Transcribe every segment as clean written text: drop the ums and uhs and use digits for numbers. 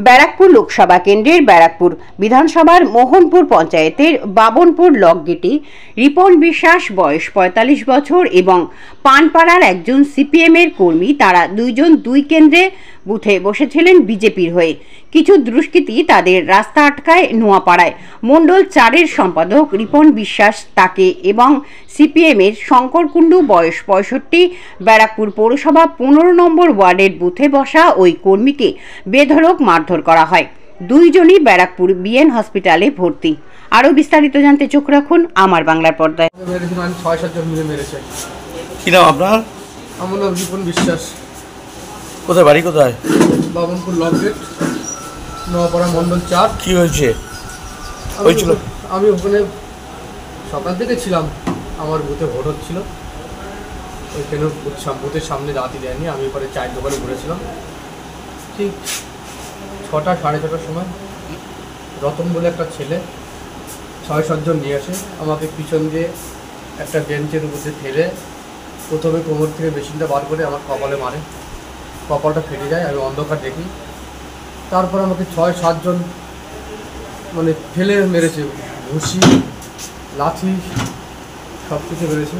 ব্যারাকপুর লোকসভা কেন্দ্রের ব্যারাকপুর বিধানসভার মোহনপুর পঞ্চায়েতের বাবনপুর লকগেটে রিপন বিশ্বাস বয়স ৪৫ বছর এবং পানপাড়ার একজন সিপিএমের কর্মী, তারা দুইজন দুই কেন্দ্রে বুথে বসেছিলেন বিজেপির হয়ে। কিছু দুষ্কৃতী তাদের রাস্তা আটকায় নোয়াপাড়ায়। মণ্ডল ৪-এর সম্পাদক রিপন বিশ্বাস তাকে এবং সিপিএমের শঙ্কর কুণ্ডু বয়স ৬৫ ব্যারাকপুর পৌরসভা ১৫ নম্বর ওয়ার্ডের বুথে বসা ওই কর্মীকে বেধড়ক মারধর করা হয়। দুইজনই ব্যারাকপুর বিএন হসপিটালে ভর্তি। আরও বিস্তারিত জানতে চোখ রাখুন আমার বাংলার পর্দায়। ৬-৭ জন মিলে মেরেছে। কি নাম আপনার? আমার নাম রিপন বিশ্বাস। কোথায় বাড়ি? কোথায়? বাবনপুর লকগেট, নোয়াপাড়া, মণ্ডল ৪। কি হয়েছে? আমি ওখানে সকাল থেকে ছিলাম, আমার বুথে ভোট হচ্ছিল। ওইখানে বুথের সামনে রাতি দেয়নি, আমি ওখানে চায়ের দোকানে ঘুরেছিলাম। ঠিক ৬টা সাড়ে ৬টার সময় রতন বলে একটা ছেলে ৬-৭ জন নিয়ে আসে, আমাকে পিছন দিয়ে একটা বেঞ্চের মধ্যে ফেলে প্রথমে কোমর থেকে মেশিনটা বার করে আমার কপালে মারে। কপালটা ফেটে যায়, আমি অন্ধকার দেখি। তারপর আমাকে ৬-৭ জন মানে ফেলে মেরেছে, ঘুষি, লাঠি সব কিছু মেরেছে।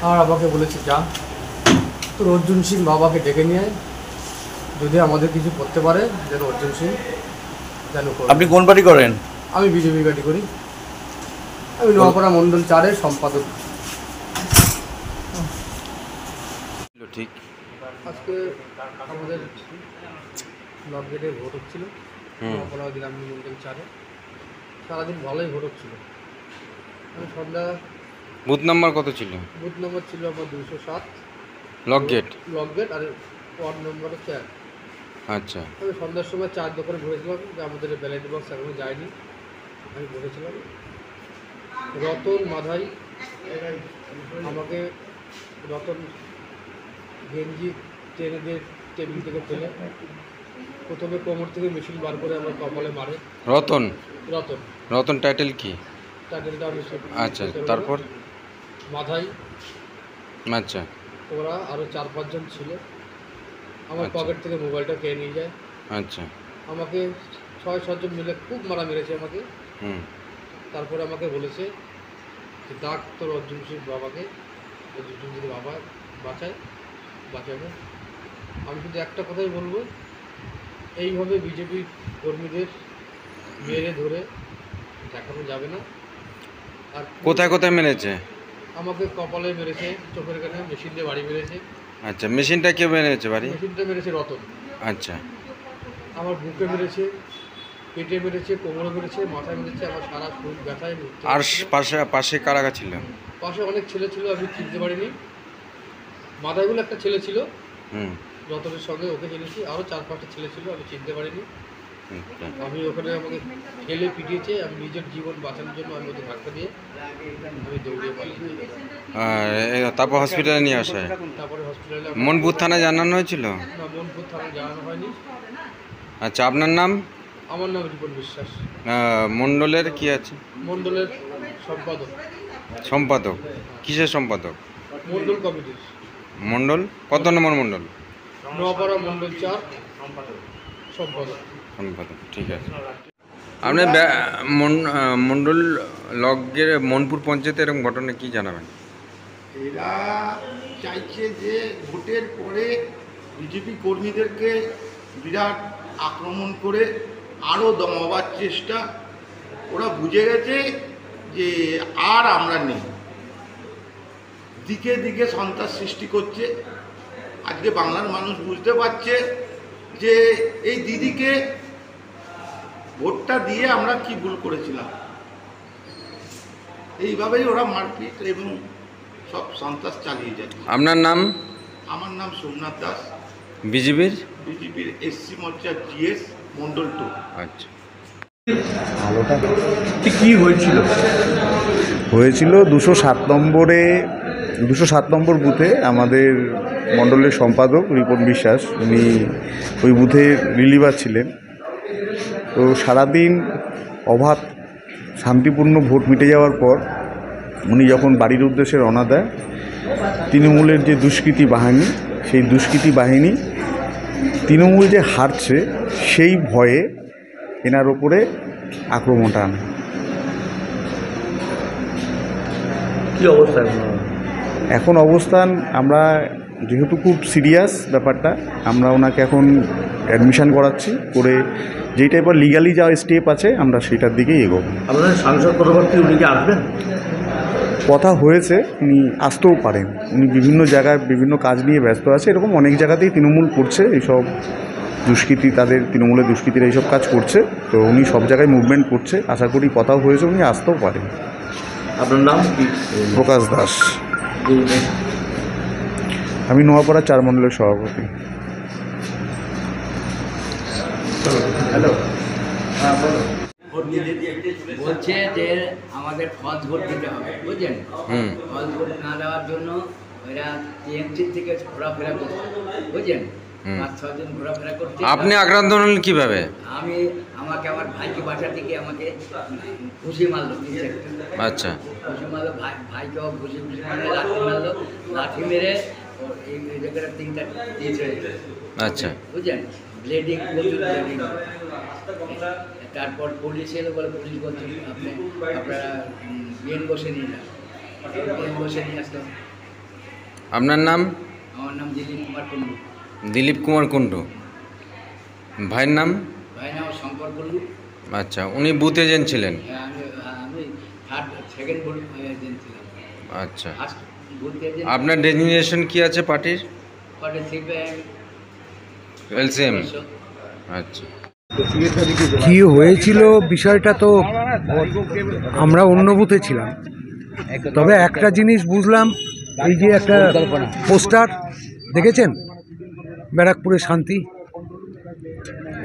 আর আমাকে বলেছে যা তোর অর্জুন সিং বাবাকে ডেকে নিয়ে আয়, যদি আমাদের কিছু করতে পারে যেন অর্জুন সিং যেন করে। আপনি কোন পার্টি করেন? আমি বিজেপি পার্টি করি। আমি নোয়াপাড়া মণ্ডল ৪-এর সম্পাদক। ঠিক আজকে আমাদের লকগেটে ভোট হচ্ছিল, নোয়াপাড়া গ্রামীণ মণ্ডল ৪-এ। সারাদিন ভালোই ভোট হচ্ছিল। আমি সন্ধ্যা বুথ নাম্বার কত ছিল? বুথ নম্বর ছিল আমার ২০৭ লকগেট। আর ওয়ার্ড নম্বর ৪। আচ্ছা, আমি সন্ধ্যার সময় চার দোকানে ঘুরেছিলাম, যে আমাদের ব্যালট বক্স এখনো যায়নি। আমি বসেছিলাম, রতন মাধাই আমাকে রতন গেঞ্জি টেনে দিয়ে টেবিল থেকে ফেলে প্রথমে কোমর থেকে মেশিন বার করে আমার কপালে মারে। রতন রতন রতন টাইটেল কি? টাইটেলটা আমি আচ্ছা, তারপর? মাধাই। আচ্ছা, ওরা আরও ৪-৫ জন ছিল। আমার আচ্ছা। পকেট থেকে মোবাইলটা কেড়ে নিয়ে যায়। আচ্ছা, আমাকে ৬-৭ জন মিলে খুব মারা মেরেছে আমাকে। তারপরে আমাকে বলেছে যে ডাক তোর অর্জুন সিং বাবাকে, অর্জুন সিং যদি বাবা বাঁচাবে। আমি শুধু একটা কথাই বলবো, এইভাবে বিজেপি কর্মীদের মেরে ধরে দেখানো যাবে না। আর কোথায় কোথায় মেরেছে? আমাকে কপালে মেরেছে, চোখের কানে মেশিন দিয়ে বাড়ি মেরেছে। আচ্ছা, মেশিনটা কে মেরেছে বাড়ি? মেশিনটা মেরেছে রতন। আচ্ছা, আমার বুকে মেরেছে, পেটে মেরেছে, কোমরে মেরেছে, মাথায় মেরেছে, আমার সারা শরীর ব্যথায়। আর পাশে কারা ছিল? পাশে অনেক ছেলে ছিল, আমি চিনতে পারিনি। মাথাগুলো একটা ছেলে ছিল রতনের সঙ্গে, ওকে চিনেছি। আরও ৪-৫টা ছেলে ছিল, আমি চিনতে পারিনি। আমি ওখানে আমাকে ঠেলে পিটিয়েছে। আমি নিজের জীবন বাঁচানোর জন্য আমি ওদের ধাক্কা দিয়ে আমি দৌড়িয়ে পালিয়েছি। তারপর হসপিটালে নিয়ে আসা হয়। তারপরে হসপিটালে মনপুর থানায় জানানো হয়েছিল? না, মনপুর থানায় জানানো হয়নি। আচ্ছা, আপনার নাম? আমার নাম রিপন বিশ্বাস। মণ্ডলের কি আছে? মণ্ডলের সম্পাদক। সম্পাদক কিসের সম্পাদক? মণ্ডল কমিটির মণ্ডল কত নম্বর মণ্ডল? নোয়াপাড়া মণ্ডল ৪ সম্পাদক। ঠিক আছে। আপনার মণ্ডল লকগেট মনপুর পঞ্চায়েতে এরকম ঘটনা কি জানাবেন? এরা চাইছে যে ভোটের পরে বিজেপি কর্মীদেরকে বিরাট আক্রমণ করে আরও দমাবার চেষ্টা। ওরা বুঝে গেছে যে আর আমরা নেই, দিকে দিকে সন্ত্রাস সৃষ্টি করছে। আজকে বাংলার মানুষ বুঝতে পারছে যে এই দিদিকে ভোটটা দিয়ে আমরা কি ভুল করেছিলাম। এইভাবেই ওরা মারপিট এবং সব সন্ত্রাস চালিয়ে যায়। আপনার নাম? আমার নাম সোমনাথ দাস, বিজেপির এসসি মোর্চা জিএস মণ্ডল 2। আচ্ছা, কি হয়েছিল? 207 নম্বর বুথে আমাদের মণ্ডলের সম্পাদক রিপন বিশ্বাস, উনি ওই বুথে রিলিভার ছিলেন। তো সারাদিন অবাধ শান্তিপূর্ণ ভোট মিটে যাওয়ার পর উনি যখন বাড়ির উদ্দেশ্যে রওনা দেয়, তৃণমূলের যে দুষ্কৃতী বাহিনী, সেই দুষ্কৃতী বাহিনী তৃণমূল যে হারছে সেই ভয়ে এনার ওপরে আক্রমণটা আনে। কি অবস্থা এখন অবস্থান আমরা যেহেতু খুব সিরিয়াস ব্যাপারটা, আমরা ওনাকে এখন অ্যাডমিশন করাচ্ছি, করে যেই টাইপের লিগালি যা স্টেপ আছে আমরা সেটার দিকেই এগোবো। আপনাদের সাংসদ পরবর্তী উনি কি আসবেন? কথা হয়েছে, উনি আসতেও পারেন। উনি বিভিন্ন জায়গায় বিভিন্ন কাজ নিয়ে ব্যস্ত আছে, এরকম অনেক জায়গাতেই তৃণমূল করছে এইসব দুষ্কৃতী, তাদের তৃণমূলের দুষ্কৃতীরা এইসব কাজ করছে, তো উনি সব জায়গায় মুভমেন্ট করছে। আশা করি কথাও হয়েছে, উনি আসতেও পারেন। আপনার নাম কি? প্রকাশ দাস। আমি নোয়াপাড়া 4 মণ্ডলের সভাপতি। হ্যালো, বলছে যে আমাদের ফলস ভোট দিতে হবে, বুঝলেন? ফলস ভোট না দেওয়ার জন্য ওরা টিএমসি থেকে ঘোরাফেরা করছে, বুঝলেন? 5-6 জন ঘোরাফেরা করছে। আপনি আক্রান্ত হলেন কিভাবে? আমাকে আমার ভাইকে বাসা থেকে আমাকে ঘুষি মারলো, আচ্ছা, ঘুষি মারলো, ভাইকেও ঘুষি মানে লাঠি মারলো, লাঠি মেরে এই জায়গাটা 3টা টিচ হয়েছে। আচ্ছা, বুঝলেন? ব্লিডিং, প্রচুর ব্লিডিং। তারপর পুলিশ এলো, বলে পুলিশ বলছে আপনারা বিএন বসে নিয়ে যান। বিএন বসে নিয়ে আসলাম। আপনার নাম? আমার নাম দিলীপ কুমার কুন্ডু। দিলীপ কুমার কুন্ডু। ভাইয়ের নাম? ভাইয়ের নাম শঙ্কর কুন্ডু। আচ্ছা, উনি বুথ এজেন্ট ছিলেন? আমি সেকেন্ড বুথ এজেন্ট ছিলাম। আচ্ছা, ফার্স্ট বুথ এজেন্ট। আপনার ডেজিগনেশন কি আছে পার্টির? CPIM, LCM. আচ্ছা, কি হয়েছিল বিষয়টা তো আমরা অন্য বুথে ছিলাম, তবে একটা জিনিস বুঝলাম, এই যে একটা পোস্টার দেখেছেন ব্যারাকপুরে শান্তি,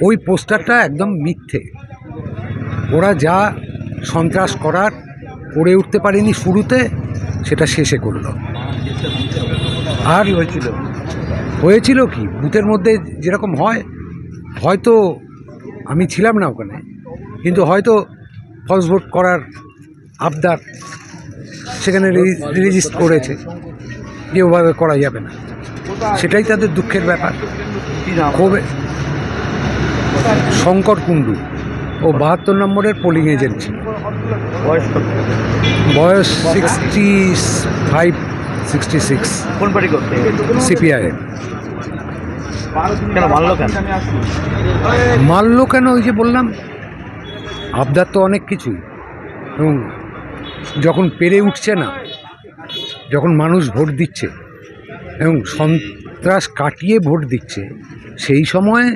ওই পোস্টারটা একদম মিথ্যে। ওরা যা সন্ত্রাস করার করে উঠতে পারেনি শুরুতে, সেটা শেষে করলো। আর হয়েছিল কি, বুথের মধ্যে যেরকম হয়, হয়তো আমি ছিলাম না ওখানে, কিন্তু হয়তো ফলস ভোট করার আবদার সেখানে রেজিস্টার করেছে যে ওভাবে করা যাবে না, সেটাই তাদের দুঃখের ব্যাপার। খুব শঙ্কর কুন্ডু, ও 72 নম্বরের পোলিং এজেন্ট ছিল। বয়স 65-66। কোন পার্টি করতে? সিপিআইএম। কেন মারলো কেন? মারলো কেন, ওই যে বললাম, আবদার তো অনেক কিছুই, এবং যখন পেরে উঠছে না, যখন মানুষ ভোট দিচ্ছে এবং সন্ত্রাস কাটিয়ে ভোট দিচ্ছে, সেই সময়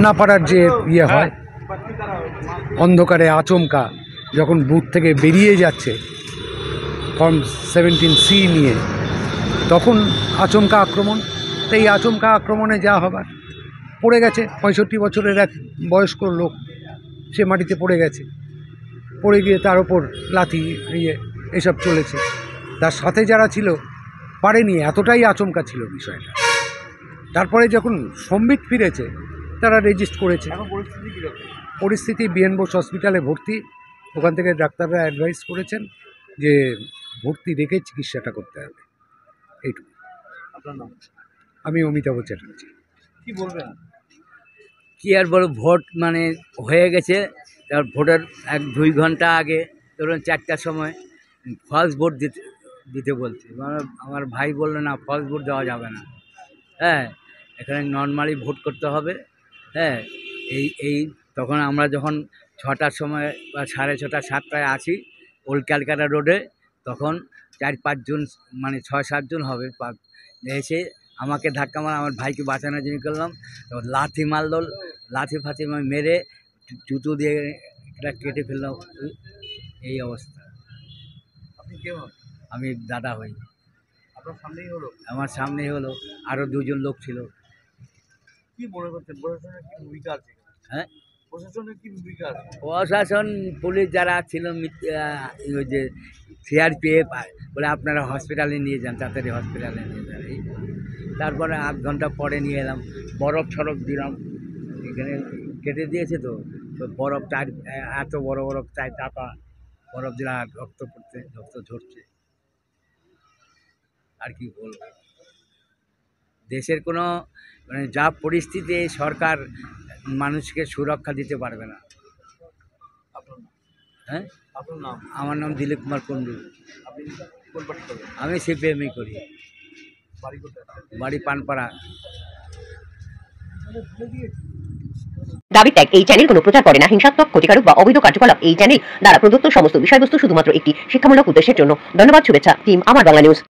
না পারার যে ইয়ে হয়, অন্ধকারে আচমকা যখন বুথ থেকে বেরিয়ে যাচ্ছে ফর্ম 17C নিয়ে, তখন আচমকা আক্রমণ। এই আচমকা আক্রমণে যা হবার, পড়ে গেছে 65 বছরের এক বয়স্ক লোক, সে মাটিতে পড়ে গেছে, পড়ে গিয়ে তার ওপর লাথি এসব চলেছে। তার সাথে যারা ছিল পারেনি, এতটাই আচমকা ছিল বিষয়টা। তারপরে যখন সম্বিত ফিরেছে, তারা রেজিস্ট করেছে। পরিস্থিতি বিএন বোস হসপিটালে ভর্তি, ওখান থেকে ডাক্তাররা অ্যাডভাইস করেছেন যে ভর্তি রেখে চিকিৎসাটা করতে হবে, এইটুকু। আমি অমিতাভ চ্যাটার্জি। কি বলবেন? কি আর বলো, ভোট মানে হয়ে গেছে, তার ভোটের 1-2 ঘন্টা আগে, ধরুন 4টার সময় ফলস ভোট দিতে বলছে। আমার ভাই বললো না, ফলস ভোট দেওয়া যাবে না, হ্যাঁ, এখানে নর্মালি ভোট করতে হবে। হ্যাঁ, এই তখন আমরা যখন 6টার সময় বা 6:30, 7টায় আসি ওল্ড ক্যালকাটা রোডে, তখন 4-5 জন, মানে 6-7 জন হবে, এসে আমাকে ধাক্কা মারা, আমার ভাইকে বাঁচানোর জন্য করলাম, তো লাথি মারল, লাথি ফাথি মেরে জুতো দিয়ে এটা কেটে ফেললাম। এই অবস্থা। আপনি কে হন? আমি দাদা হই। আপনার সামনেই হলো? আমার সামনেই হলো, আরও 2 জন লোক ছিল। কি মনে করছেন প্রশাসনের কি ভূমিকা আছে? হ্যাঁ, প্রশাসনের কি ভূমিকা আছে? প্রশাসন, পুলিশ যারা ছিল, ওই যে সিআরপিএফ বলে আপনারা হসপিটালে নিয়ে যান, তাড়াতাড়ি হসপিটালে নিয়ে যান। তারপরে 8 ঘন্টা পরে নিয়ে এলাম, বরফ সরফ দিলাম, এখানে কেটে দিয়েছে তো বরফ, এত বড় বরফ, 4 চাপা বরফ দিলে রক্ত পড়ছে, রক্ত ঝরছে। আর কি বলবো, দেশের কোনো মানে যা পরিস্থিতি এই সরকার মানুষকে সুরক্ষা দিতে পারবে না। আপনার নাম? হ্যাঁ, আপনার নাম? আমার নাম দিলীপ কুমার কুণ্ডু। আপনি কোন পার্টি করেন? আমি সিপিএমই করি, বাড়ি কোথায়? বাড়ি পানপাড়া। দাবি ত্যাগ এই চ্যানেল কোনো প্রচার করে না হিংসাত্মক, ক্ষতিকারক বা অবৈধ কার্যকলাপ। এই চ্যানেল দ্বারা প্রদত্ত সমস্ত বিষয়বস্তু শুধুমাত্র একটি শিক্ষামূলক উদ্দেশ্যের জন্য। ধন্যবাদ। শুভেচ্ছা টিম আমার বাংলা নিউজ।